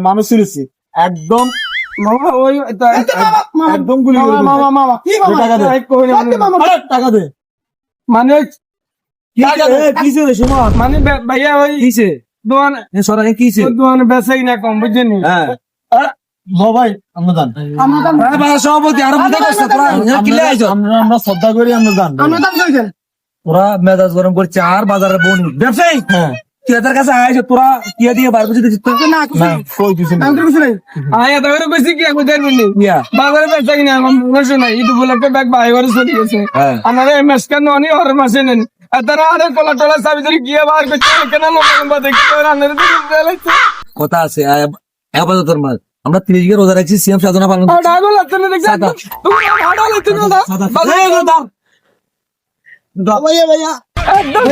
মানুষ ছিলিস একদম মামা ওই একদম গুলি টাকা দে মানে কিসে রে সুমন মানে ভাইয়া ওই কিসে দোকান সরাই কিসে দোকানে বেচাই না কম বুঝছেন হ্যাঁ ভাই আমরা জান সভাপতি আর আমরা শ্রদ্ধা করি আমরা জান তোরা মেজাজ গরম করছে আর বাজারে বনি ব্যবসায়ী হ্যাঁ তুই এদের কাছে আইছো তোরা টিয়া দিয়ে বার বুঝে দিচ্ছিস না কই দিছিস আয়া দাঁড়ে কইছি কি আমি দেন নি বাজারে বেচাই না মনে শোনা ইদু বলে ব্যাগ ভাই করে চলে গেছে আমারে মেসকান ননি আর মাসে নেন তারা আরে কলা টলা সাবি ধরে গিয়ে বার করতে কেন লোক বাদে কি করে আনরে দিতে কথা আছে আপাতত তোর মাল আমরা 30 কে রোজা রাখছি সিএম সাধনা পালন করছি ডাবল লাগতে দেখছ তুমি ভাড়া লাগতে না ভাইয়া ভাইয়া একদম